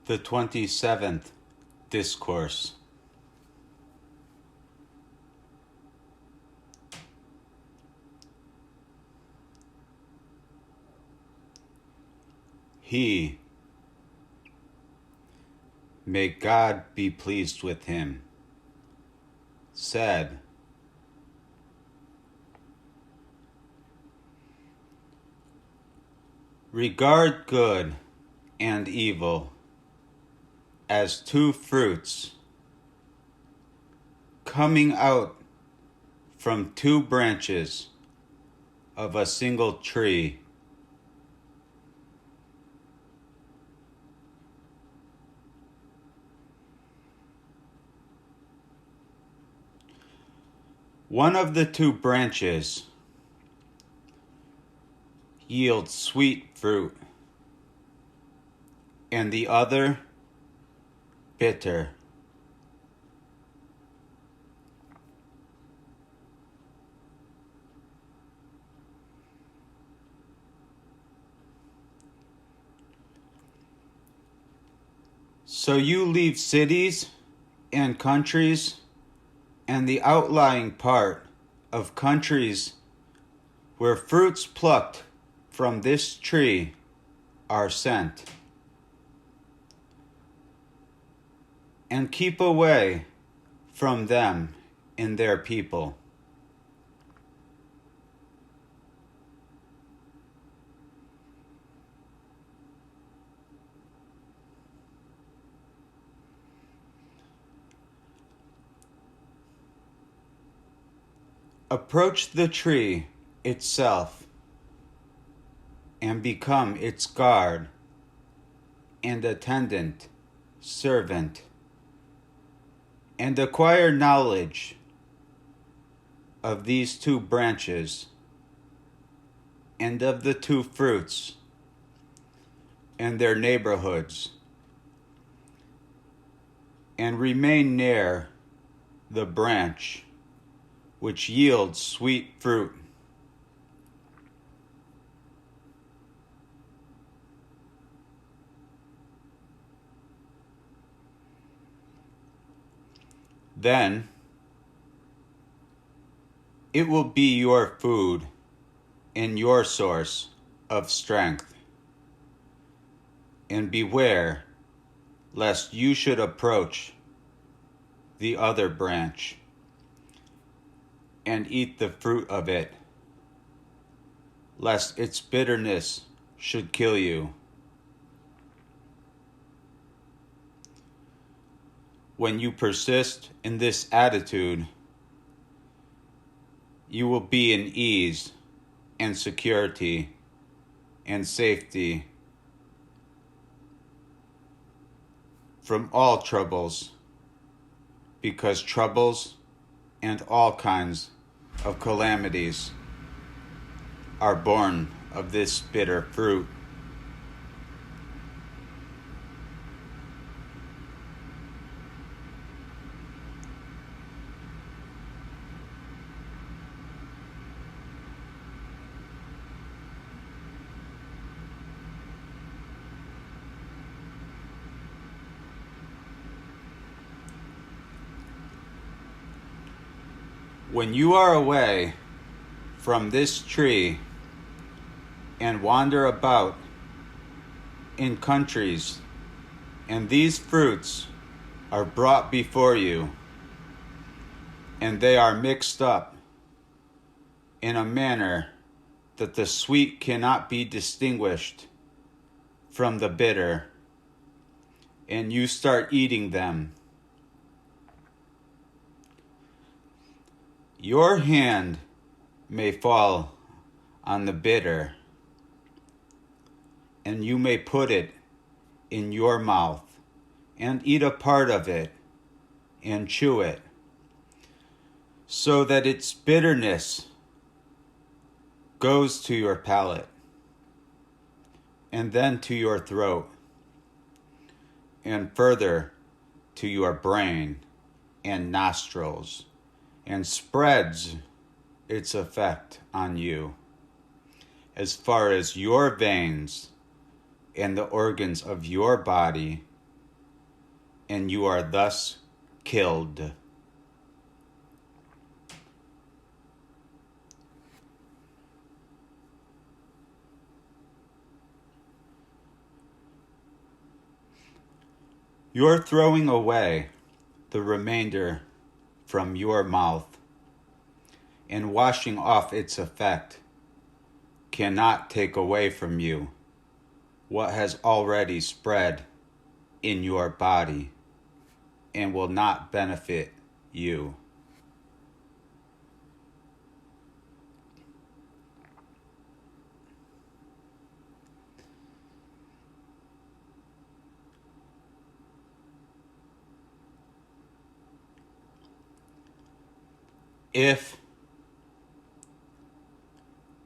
The 27th Discourse. He, may God be pleased with him, said, regard good and evil as two fruits coming out from two branches of a single tree. One of the two branches yields sweet fruit, and the other bitter. So you leave cities and countries and the outlying part of countries where fruits plucked from this tree are sent, and keep away from them and their people. Approach the tree itself and become its guard and attendant, servant, and acquire knowledge of these two branches and of the two fruits and their neighborhoods, and remain near the branch which yields sweet fruit. Then it will be your food and your source of strength. And beware lest you should approach the other branch and eat the fruit of it, lest its bitterness should kill you. When you persist in this attitude, you will be in ease and security and safety from all troubles, because troubles and all kinds of calamities are born of this bitter fruit. When you are away from this tree and wander about in countries, and these fruits are brought before you, and they are mixed up in a manner that the sweet cannot be distinguished from the bitter, and you start eating them, your hand may fall on the bitter, and you may put it in your mouth and eat a part of it and chew it, so that its bitterness goes to your palate and then to your throat and further to your brain and nostrils, and spreads its effect on you as far as your veins and the organs of your body and you are thus killed. You're throwing away the remainder from your mouth, and washing off its effect cannot take away from you what has already spread in your body and will not benefit you. If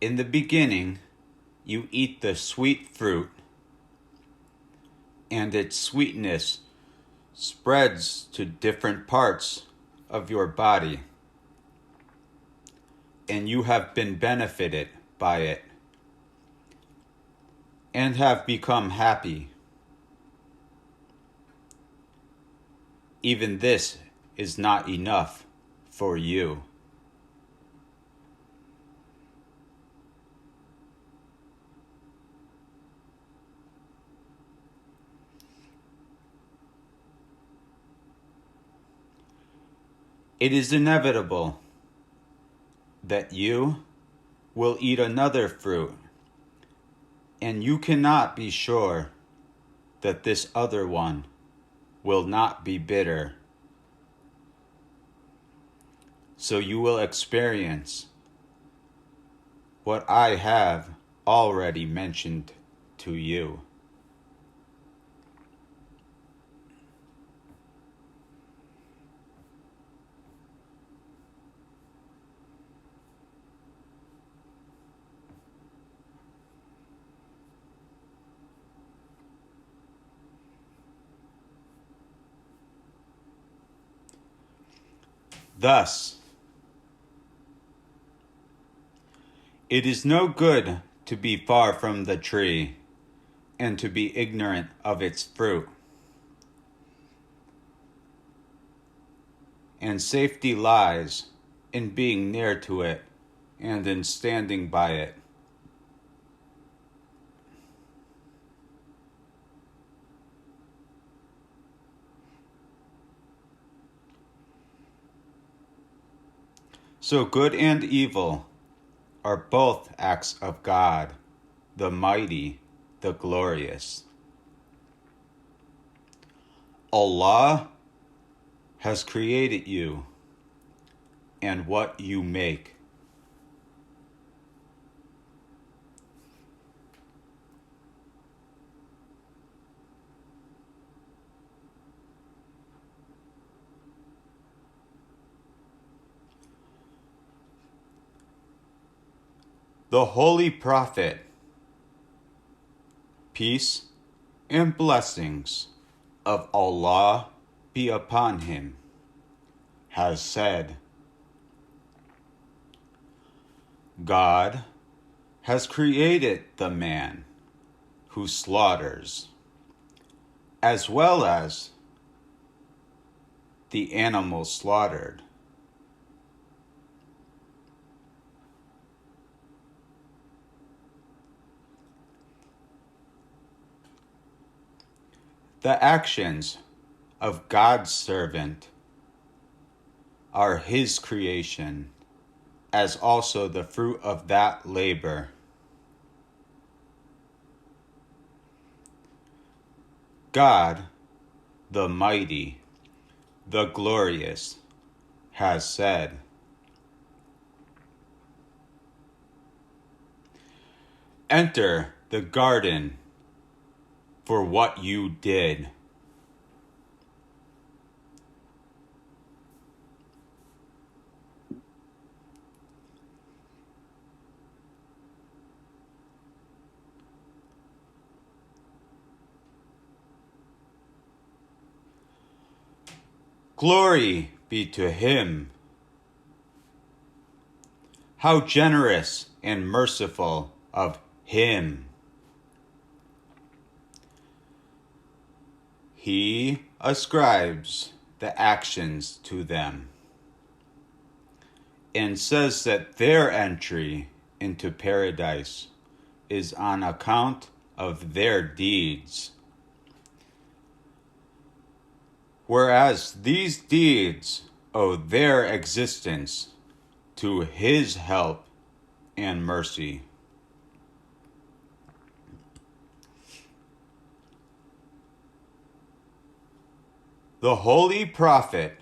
in the beginning you eat the sweet fruit, and its sweetness spreads to different parts of your body, and you have been benefited by it, and have become happy, even this is not enough for you. It is inevitable that you will eat another fruit, and you cannot be sure that this other one will not be bitter. So you will experience what I have already mentioned to you. Thus, it is no good to be far from the tree and to be ignorant of its fruit. And safety lies in being near to it and in standing by it. So good and evil are both acts of God, the mighty, the glorious. Allah has created you and what you make. The Holy Prophet, peace and blessings of Allah be upon him, has said, God has created the man who slaughters, as well as the animal slaughtered. The actions of God's servant are his creation, as also the fruit of that labor. God, the mighty, the glorious, has said, enter the garden for what you did. Glory be to him. How generous and merciful of him. He ascribes the actions to them and says that their entry into paradise is on account of their deeds. Whereas these deeds owe their existence to his help and mercy. The Holy Prophet,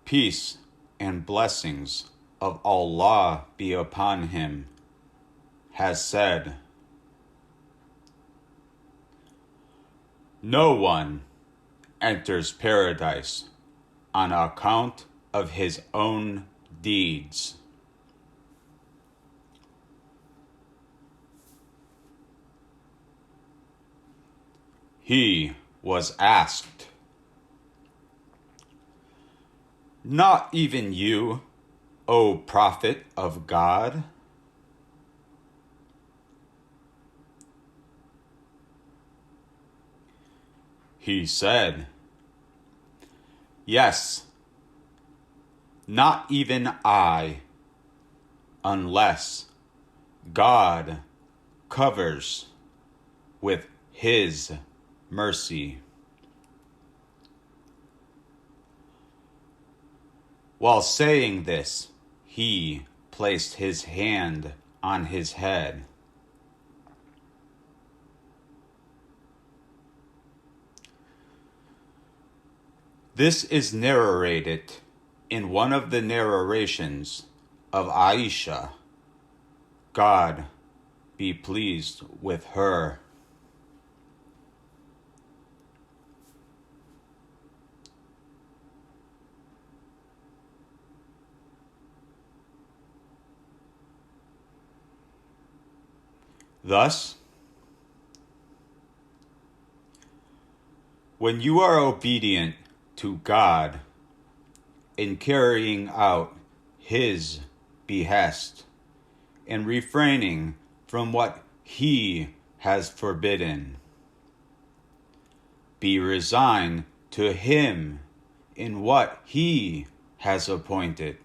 peace and blessings of Allah be upon him, has said, "No one enters paradise on account of his own deeds." He was asked, "Not even you, O Prophet of God?" He said, "Yes, not even I, unless God covers with his mercy." While saying this, he placed his hand on his head. This is narrated in one of the narrations of Aisha, God be pleased with her. Thus, when you are obedient to God in carrying out his behest and refraining from what he has forbidden, be resigned to him in what he has appointed.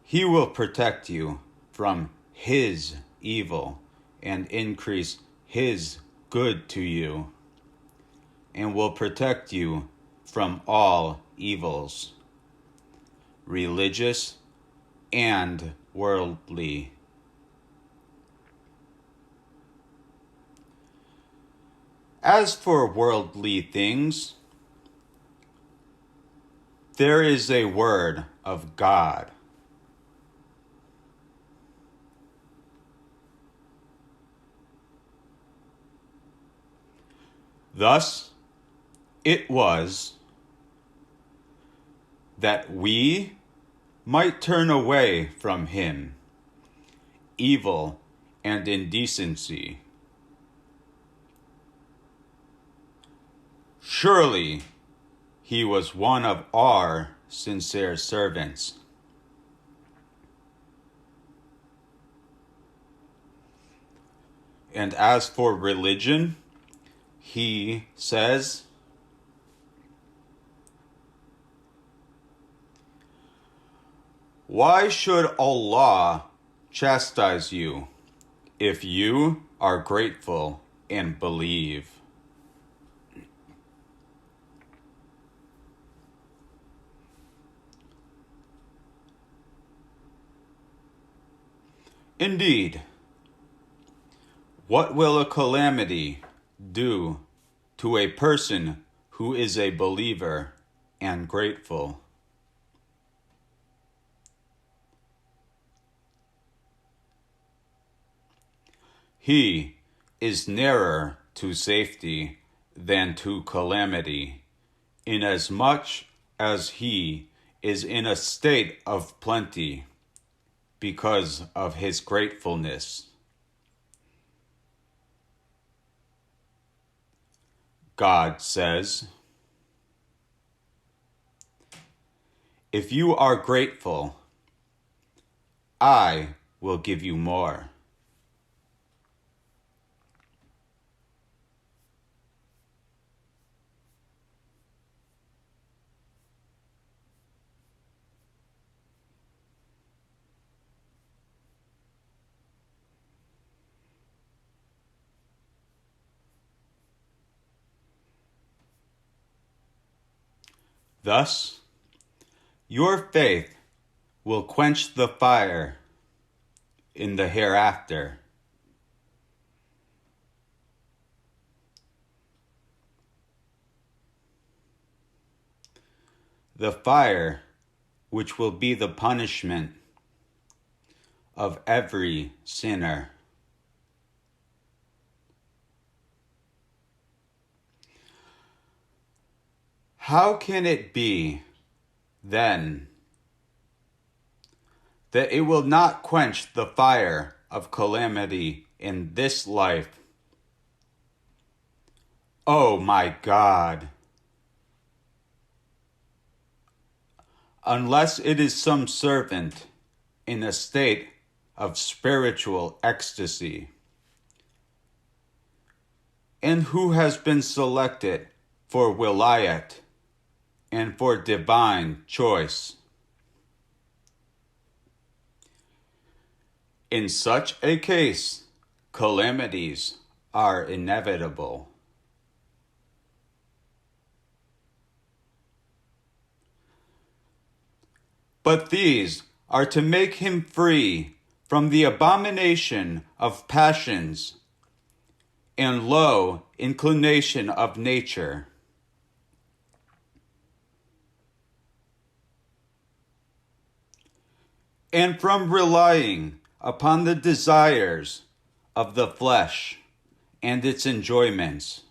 He will protect you from his evil and increase his good to you, and will protect you from all evils, religious and worldly. As for worldly things, there is a word of God. Thus, it was that we might turn away from him evil and indecency. Surely he was one of our sincere servants. And as for religion, he says, "Why should Allah chastise you if you are grateful and believe?" Indeed, what will a calamity do to a person who is a believer and grateful? He is nearer to safety than to calamity, inasmuch as he is in a state of plenty because of his gratefulness. God says, "If you are grateful, I will give you more." Thus, your faith will quench the fire in the hereafter. The fire which will be the punishment of every sinner. How can it be, then, that it will not quench the fire of calamity in this life? Oh my God! Unless it is some servant in a state of spiritual ecstasy, and who has been selected for wilayat and for divine choice. In such a case, calamities are inevitable. But these are to make him free from the abomination of passions and low inclination of nature. And from relying upon the desires of the flesh and its enjoyments.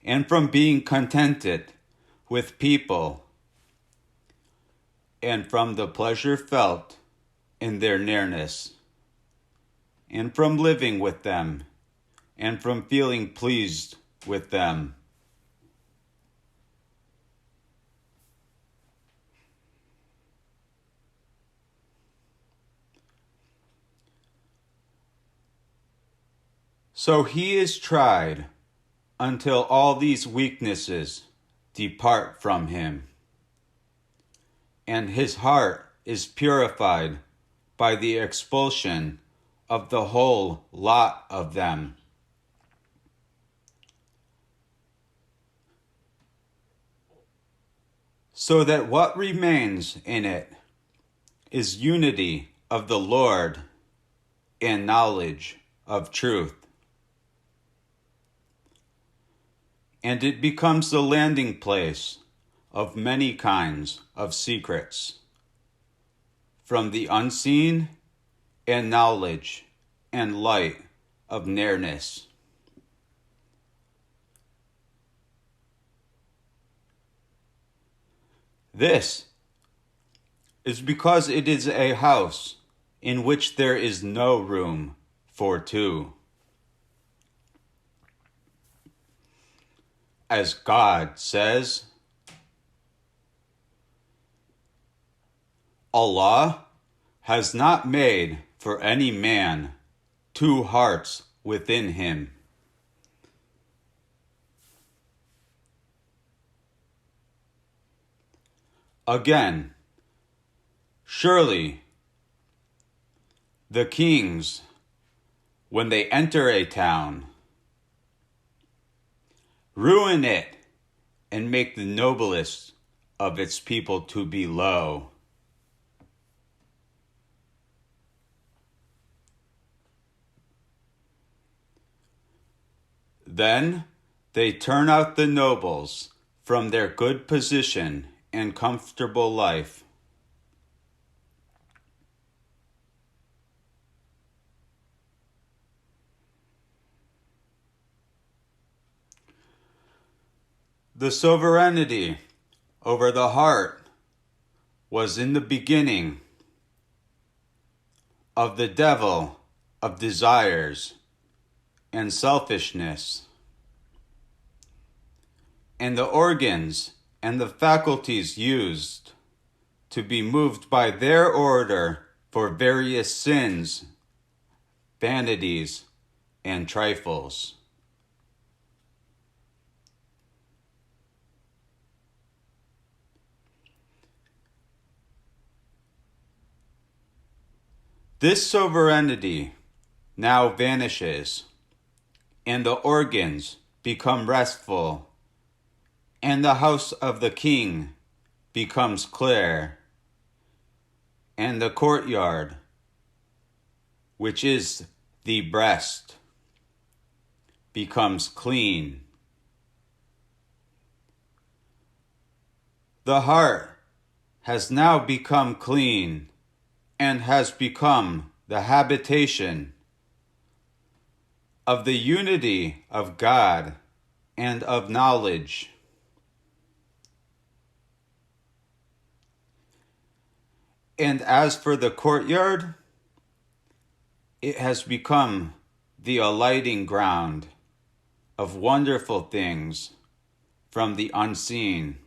And from being contented with people, and from the pleasure felt in their nearness, and from living with them, and from feeling pleased with them. So he is tried until all these weaknesses depart from him, and his heart is purified by the expulsion of the whole lot of them. So that what remains in it is unity of the Lord and knowledge of truth. And it becomes the landing place of many kinds of secrets, from the unseen and knowledge and light of nearness. This is because it is a house in which there is no room for two. As God says, Allah has not made for any man two hearts within him. Again, surely the kings, when they enter a town, ruin it and make the noblest of its people to be low. Then they turn out the nobles from their good position and comfortable life. The sovereignty over the heart was in the beginning of the devil of desires and selfishness, and the organs and the faculties used to be moved by their order for various sins, vanities, and trifles. This sovereignty now vanishes, and the organs become restful, and the house of the king becomes clear, and the courtyard, which is the breast, becomes clean. The heart has now become clean and has become the habitation of the unity of God and of knowledge. And as for the courtyard, it has become the alighting ground of wonderful things from the unseen.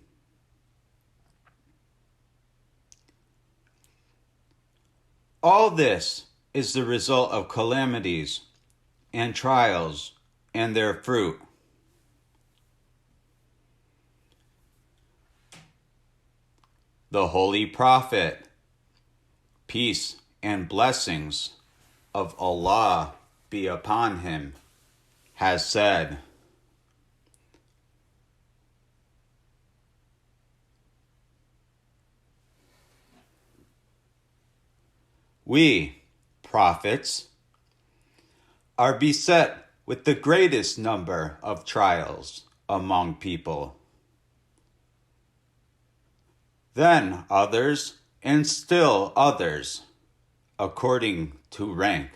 All this is the result of calamities and trials and their fruit. The Holy Prophet, peace and blessings of Allah be upon him, has said, "We, prophets, are beset with the greatest number of trials among people. Then others, and still others, according to rank.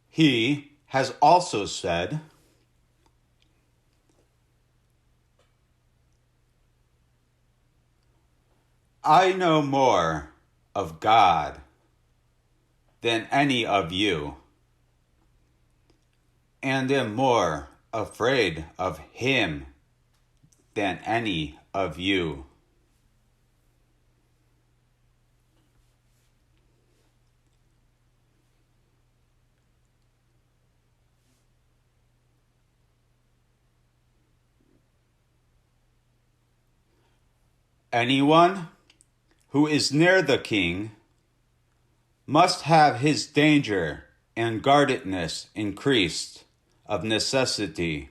He has also said, I know more of God than any of you, and am more afraid of him than any of you. Anyone who is near the king must have his danger and guardedness increased of necessity,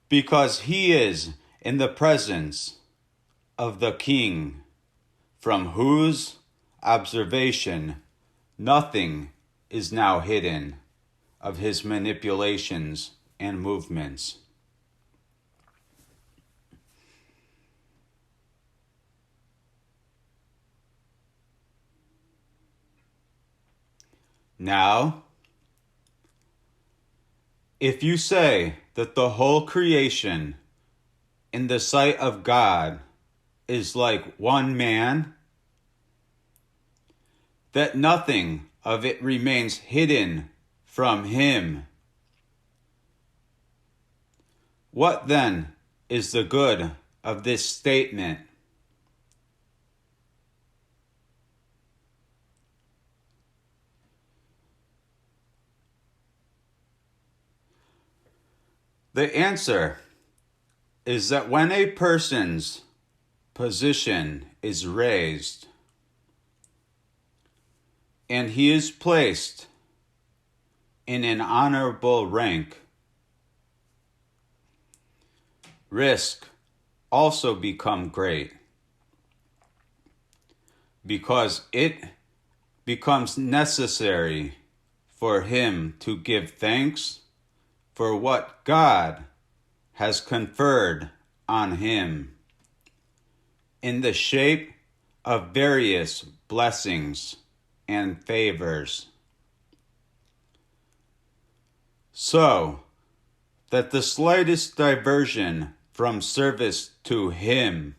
because he is in the presence of the king, from whose observation nothing is now hidden of his manipulations and movements. Now, if you say that the whole creation in the sight of God is like one man, that nothing of it remains hidden from him, what then is the good of this statement? The answer is that when a person's position is raised and he is placed in an honorable rank, risk also become great, because it becomes necessary for him to give thanks for what God has conferred on him in the shape of various blessings and favors, so that the slightest diversion from service to him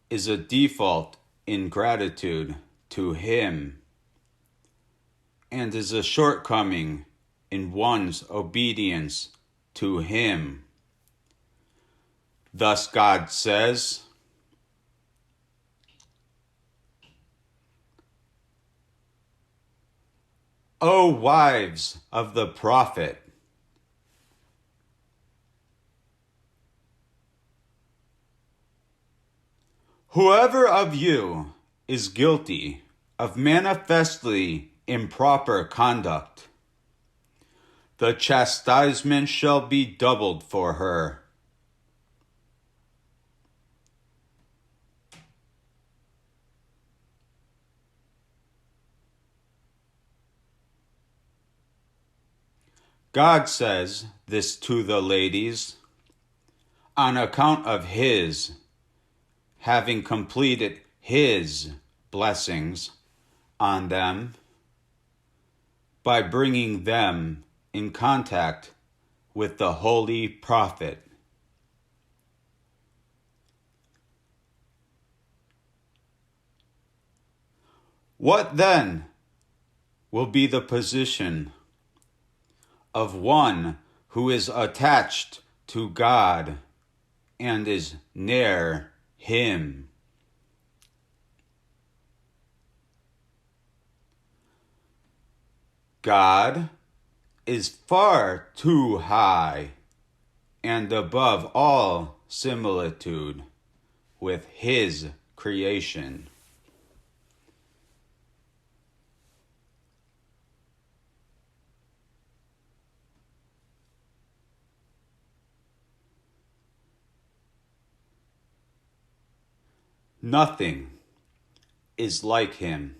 is a default in gratitude to him, and is a shortcoming in one's obedience to him. Thus God says, O wives of the prophet, Whoever of you is guilty of manifestly improper conduct, the chastisement shall be doubled for her. God says this to the ladies on account of his having completed his blessings on them by bringing them in contact with the Holy Prophet. What then will be the position of one who is attached to God and is near him? God is far too high and above all similitude with his creation. Nothing is like him,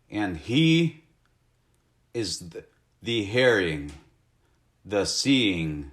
and he is the hearing, the seeing,